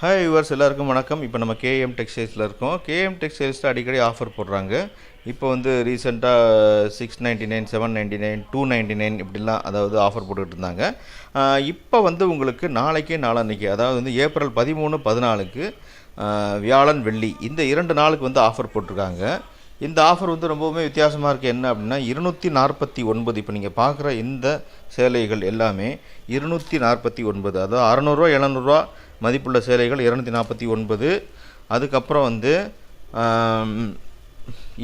Hi viewers, எல்லாருக்கும் வணக்கம். இப்போ நம்ம கேஎம் டெக்ஸ்டைல்ஸில் இருக்கோம். கேஎம் டெக்ஸ்டைல்ஸில் அடிக்கடி ஆஃபர் போடுறாங்க. இப்போ வந்து ரீசெண்டாக 699, 799, 299 இப்படிலாம் அதாவது ஆஃபர் போட்டுக்கிட்டு இருந்தாங்க. இப்போ வந்து உங்களுக்கு நாளைக்கே நாளான்னைக்கு, அதாவது வந்து ஏப்ரல் 13, 14க்கு வியாழன் வெள்ளி இந்த 2 நாளுக்கு வந்து ஆஃபர் போட்டிருக்காங்க. இந்த ஆஃபர் வந்து ரொம்பவுமே வித்தியாசமாக இருக்குது. என்ன அப்படின்னா 249. இப்போ நீங்கள் பார்க்குற இந்த சேலைகள் எல்லாமே 249, அதாவது 600 700 மதிப்புள்ள சேலைகள் 249. அதுக்கப்புறம் வந்து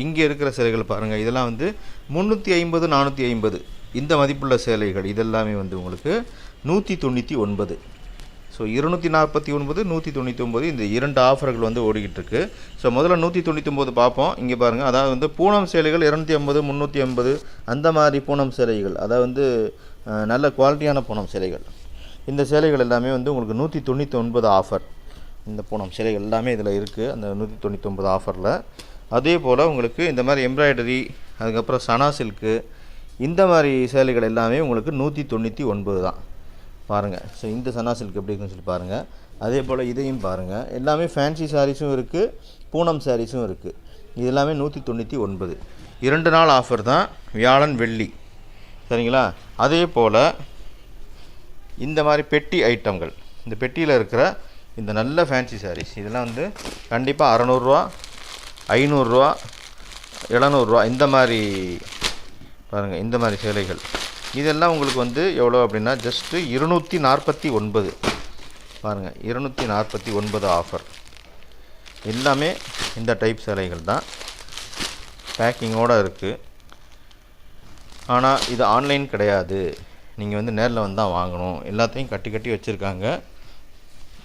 இங்கே இருக்கிற சேலைகள் பாருங்கள், இதெல்லாம் வந்து 350 450 இந்த மதிப்புள்ள சேலைகள் இதெல்லாமே வந்து உங்களுக்கு 199. ஸோ 249 199 இந்த 2 ஆஃபர்கள் வந்து ஓடிக்கிட்டு இருக்குது. ஸோ முதல்ல 199 பார்ப்போம். இங்கே பாருங்கள், அதாவது வந்து பூனம் சேலைகள் 250 350 அந்த மாதிரி பூனம் சேலைகள், அதாவது வந்து நல்ல குவாலிட்டியான பூனம் சேலைகள். இந்த சேலைகள் எல்லாமே வந்து உங்களுக்கு 199 ஆஃபர். இந்த பூனம் சேலைகள் எல்லாமே இதில் இருக்குது, அந்த 199 ஆஃபரில். அதே போல் உங்களுக்கு இந்த மாதிரி எம்ப்ராய்டரி, அதுக்கப்புறம் சனா சில்க்கு இந்த மாதிரி சேலைகள் எல்லாமே உங்களுக்கு 199 தான். பாருங்கள், ஸோ இந்த சனா சில்க் எப்படி இருக்குன்னு சொல்லி பாருங்கள். அதே போல் இதையும் பாருங்கள், எல்லாமே ஃபேன்சி சாரீஸும் இருக்குது, பூனம் சாரீஸும் இருக்குது. இது எல்லாமே 199. 2 நாள் ஆஃபர் தான், வியாழன் வெள்ளி, சரிங்களா? அதே போல் இந்த மாதிரி பெட்டி ஐட்டங்கள், இந்த பெட்டியில் இருக்கிற இந்த நல்ல ஃபேன்சி சாரீஸ் இதெல்லாம் வந்து கண்டிப்பாக 600 500 700 இந்த மாதிரி பாருங்கள். இந்த மாதிரி சேலைகள் இதெல்லாம் உங்களுக்கு வந்து எவ்வளோ அப்படின்னா ஜஸ்ட்டு 249. பாருங்கள், 249 ஆஃபர். எல்லாமே இந்த டைப் சேலைகள் தான், பேக்கிங்கோடு இருக்குது. ஆனால் இது ஆன்லைன் கிடையாது, நீங்கள் வந்து நேரில் வந்து தான் வாங்கணும். எல்லாத்தையும் கட்டி கட்டி வச்சுருக்காங்க.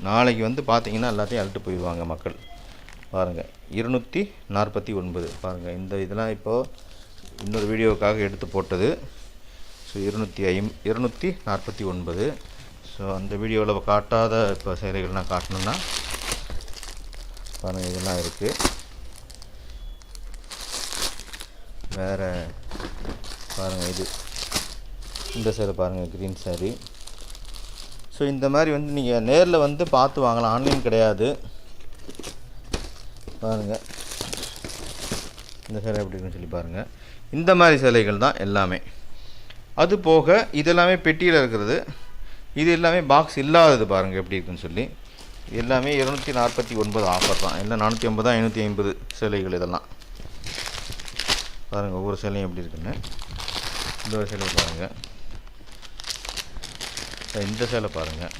நாளைக்கு வந்து பார்த்தீங்கன்னா எல்லாத்தையும் அழுட்டு போயிடுவாங்க மக்கள். பாருங்கள், 249. பாருங்கள், இந்த இதெல்லாம் இப்போது இன்னொரு வீடியோவுக்காக எடுத்து போட்டது. ஸோ 249. ஸோ அந்த வீடியோவில் காட்டாத இப்போ சேலைகள்லாம் காட்டணுன்னா பாருங்கள், இதெல்லாம் இருக்குது. வேறு பாருங்கள், இது இந்த சேலை பாருங்கள், க்ரீன் சாரீ. ஸோ இந்த மாதிரி வந்து நீங்கள் நேரில் வந்து பார்த்து வாங்கலாம், ஆன்லைன் கிடையாது. பாருங்கள், இந்த சேலை எப்படி இருக்குன்னு சொல்லி பாருங்கள். இந்த மாதிரி சேலைகள் தான் எல்லாமே. அது போக இதெல்லாமே பெட்டியில் இருக்கிறது, இது எல்லாமே பாக்ஸ் இல்லாதது. பாருங்கள் எப்படி இருக்குன்னு சொல்லி. எல்லாமே 249 ஆஃபர் தான். எல்லாம் 450 550 சேலைகள் இதெல்லாம். பாருங்கள், ஒவ்வொரு சேலையும் எப்படி இருக்குன்னு. இந்த ஒரு சேலை பாருங்கள், இந்த சேலை பாருங்கள்.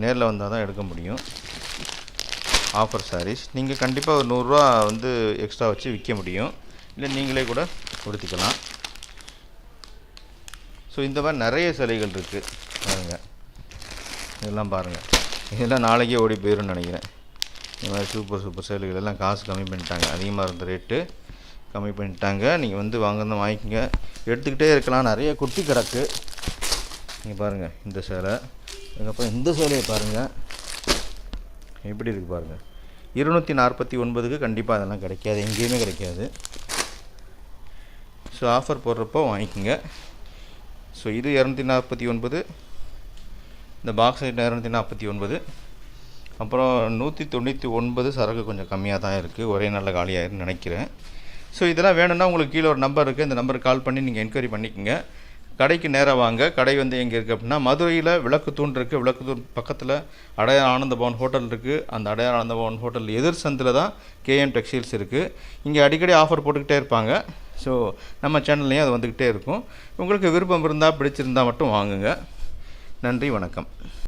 நேரில் வந்தால் தான் எடுக்க முடியும். ஆஃபர் சாரீஸ் நீங்கள் கண்டிப்பாக ஒரு 100 ரூபா வந்து எக்ஸ்ட்ரா வச்சு விற்க முடியும், இல்லை நீங்களே கூட கொடுத்துக்கலாம். ஸோ இந்த மாதிரி நிறைய சேலைகள் இருக்குது பாருங்கள். இதெல்லாம் பாருங்கள், இதெல்லாம் நாளைக்கே ஓடி போயிடும்னு நினைக்கிறேன். இந்த மாதிரி சூப்பர் சேலைகள் எல்லாம் காசு கம்மி பண்ணிட்டாங்க. அதிகமாக இருந்த ரேட்டு கம்மி பண்ணிட்டாங்க. நீங்கள் வந்து வாங்குறத வாங்கிக்கங்க, எடுத்துக்கிட்டே இருக்கலாம். நிறைய குட்டி கிடக்கு. நீங்கள் பாருங்கள், இந்த சேலை. அதுக்கப்புறம் இந்த சேலையை பாருங்கள் எப்படி இருக்குது பாருங்கள். 249க்கு கண்டிப்பாக அதெல்லாம் கிடைக்காது, எங்கேயுமே கிடைக்காது. ஸோ ஆஃபர் போடுறப்போ வாங்கிக்கோங்க. ஸோ இது 249, இந்த பாக்ஸ் 249. அப்புறம் 199 சரக்கு கொஞ்சம் கம்மியாக தான் இருக்குது, ஒரே நல்ல காலியாயிருன்னு நினைக்கிறேன். ஸோ இதெல்லாம் வேணும்னா உங்களுக்கு கீழே ஒரு நம்பர் இருக்குது, இந்த நம்பருக்கு கால் பண்ணி நீங்கள் என்கொயரி பண்ணிக்கோங்க. கடைக்கு நேராக வாங்க. கடை வந்து எங்கே இருக்குது அப்படின்னா மதுரையில் விளக்குத்தூண் இருக்குது. விளக்குத்தூண் பக்கத்தில் அடையார் ஆனந்த பவன் ஹோட்டல் இருக்குது. அந்த அடையார் ஆனந்த பவன் ஹோட்டல் எதிர் சந்தில் தான் கேஎம் டெக்ஸ்டைல்ஸ் இருக்குது. இங்கே அடிக்கடி ஆஃபர் போட்டுக்கிட்டே இருப்பாங்க. ஸோ நம்ம சேனல்லையும் அது வந்துக்கிட்டே இருக்கும். உங்களுக்கு விருப்பம் இருந்தால் பிடிச்சிருந்தால் மட்டும் வாங்குங்க. நன்றி, வணக்கம்.